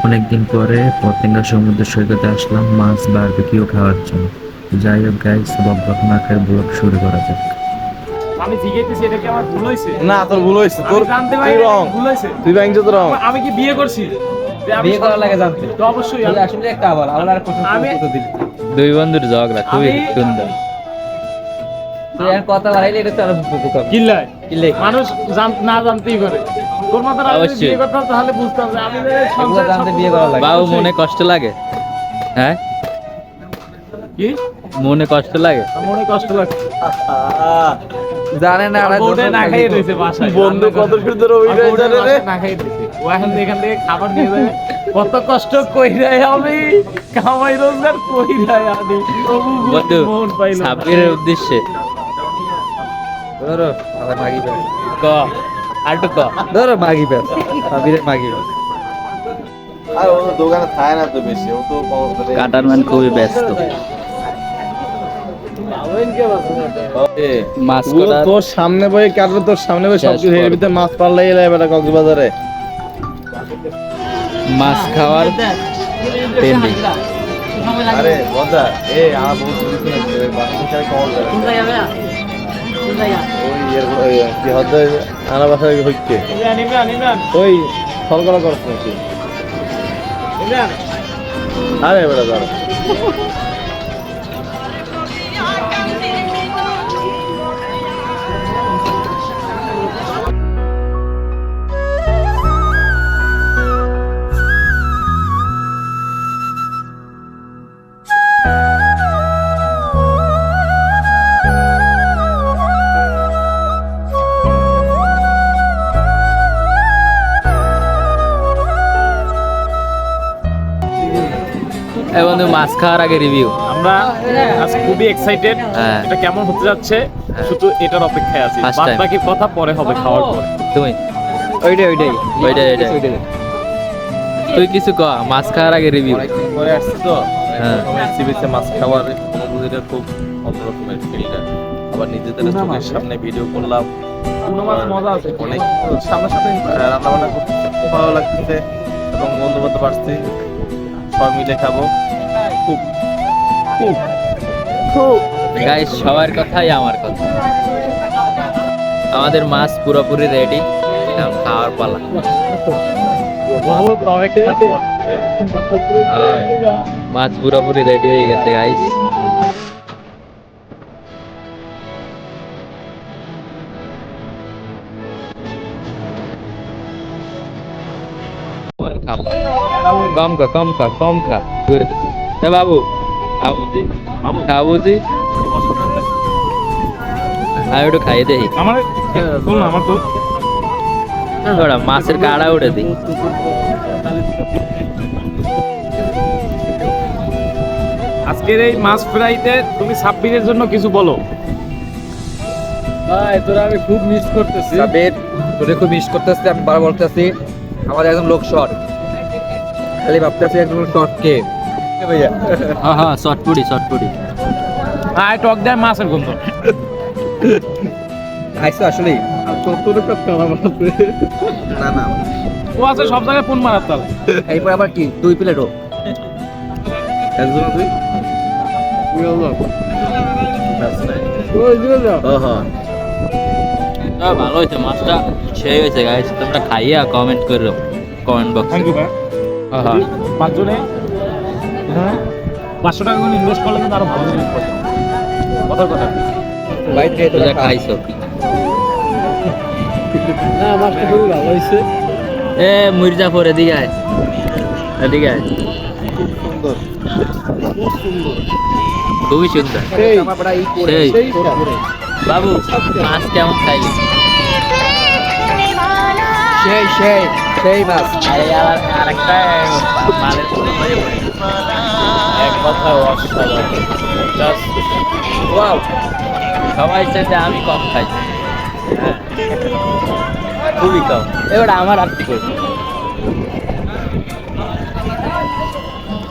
অনেকদিন পরে পতেঙ্গা সমুদ্র সৈকতে আসলাম মাছ বারবিকিউ খাওয়ার জন্য। যাই হোক গাইস, বক না খেয়ে ব্লগ শুরু করা যাক। আমি জিজ্ঞেস এটা কি আমার ভুল হয়েছে? না, তোর ভুল হয়েছে। তোর জানতে তুই পারি রং, ভুল হয়েছে। তুই ব্যাংক তো রং। আমি কি বিয়ে করছি? বিয়ে করার লাগে জানতে তো অবশ্যই আসলে একটা আবার আমার আর প্রশ্ন দিলি দুই বন্ধুর ঝগড়া খুবই সুন্দর। তুই আর কথা বাড়াইলে এটা তো আর কিল্লাই কিল্লাই মানুষ না জানতেই করে। তোর মাথার আগে অবশ্যই। বিয়ে করতাম তাহলে বুঝতাম যে আমি যে এগুলো সংসার জানতে বিয়ে করা লাগে। বাবু মনে কষ্ট লাগে? হ্যাঁ, কি মনে কষ্ট লাগে? মনে কষ্ট লাগছে। জানে না আর বউটা না খাইয়ে রয়েছে বাসায়। বন্ধু কত সুন্দর আর অভিনয় বউটা জানে রে। বাসায় না খাইয়ে রয়েছে। ও এখন এখান থেকে খাবার নিয়ে যাবে। কত কষ্ট কইরাই আমি কামাই রোজগার কইরাই আনি তবু বন্ধু মন পাইলো না। সাব্বিরের উদ্দেশ্যে ধরো আমার মাগি পেস ক আরটু ক। ধরো মাগি পেস সাবিরের মাগি পেস আর ও তো দোকানে থাকে না তো বেশি, ও তো কাটার ম্যান খুবই ব্যস্ত। মাছ ও কটা তোর সামনে বই কাটবে, তোর সামনে বই শেষ সবকিছু কর। এর ভিতরে মাছ পাল্লাই এলে এবার কক্সবাজারে। মাছ খাওয়ার ট্রেন্ডিং। আরে মজা এ আমার বহু সুন্দর সুন্দর বাসা ছেড়ে কল করে ওই কি হচ্ছে আনা বাসা হইছে ইমরান ওই ফল করা করছ নাকি? ইমরান আরে বেটা দাঁড়া। এই বন্ধু মাছ খাওয়ার আগে রিভিউ। আমরা আজ খুবই এক্সাইটেড। হ্যাঁ। এটা কেমন হতে যাচ্ছে শুধু এটার অপেক্ষায় আছি। First বাদ time. বাকি কথা পরে হবে খাওয়ার পর। তুমি ওইটাই ওইটাই। তুই কিছু ক, মাছ খাওয়ার আগে রিভিউ। অনেকদিন পরে আসছি তো, হ্যাঁ। সিবিতে মাছ খাওয়ার অনুভূতিটা খুব অন্যরকমের ফিলটা। আবার নিজেদের চোখের সামনে ভিডিও করলাম, কোনো মাছ মজা আছে অনেক সামনাসামনি রান্না বান্না করতে খুব ভালো লাগতেছে এবং বন্ধু বান্ধব আসছে, সবাই মিলে খাবো। খুব খুব খুব গাইস সবার কথাই আমার কথা। আমাদের মাছ পুরোপুরি রেডি, এখন খাওয়ার পালা। মাছ পুরোপুরি রেডি হয়ে গেছে গাইস। কম খা এ বাবু, বাবুজি আমি একটু খাইয়ে দেখি। আমার বল না আমার তো ওরা মাছের কাড়া উঠে দিই। আজকের এই মাছ ফ্রাইতে তুমি সাব্বিরের জন্য কিছু বলো। ভাই তোরা আমি খুব মিস করতেছি সাবির, তোরে খুব মিস করতেছি। আমি বারবার বলতেছি আমাদের একদম লোক শর্ট, খালি ভাবতেছি একদম শর্ট কে ভাইয়া। হ্যাঁ শর্টপুরি। হ্যাঁ টক দেয় মাছের গন্ধ। আইসো আসলে না না ও আছে সব জায়গায় ফোন মারার তালে। এইপর আবার কি 2 প্লেটও একজন তুই ভালো হয়েছে মাছটা, সেই হয়েছে গাইস। তোমরা খাইয়া কমেন্ট করো কমেন্ট বক্সে। থ্যাংক ইউ ভাই। হ্যাঁ পাঁচজনে এখানে 500 টাকা করে ইনভেস্ট করলে কিন্তু আরো ভালো জিনিস পাবে। কথার কথা। বাইরে থেকে তোমরা খাইছো না মাছটা খুবই ভালো হয়েছে। এ মির্জাফর এদিকে আয়, এদিকে আয়। সুন্দর খুবই সুন্দর। আমার বড় সেই বাবু মাছ কেমন খাইলি? সেই সেই সেই মাছ আরেকটা মালের এক কথা অসাধারণ। Just wow! সবাই চাইছে আমি কম খাইছি, খুবই কম। এবার আমার আর কি করবো।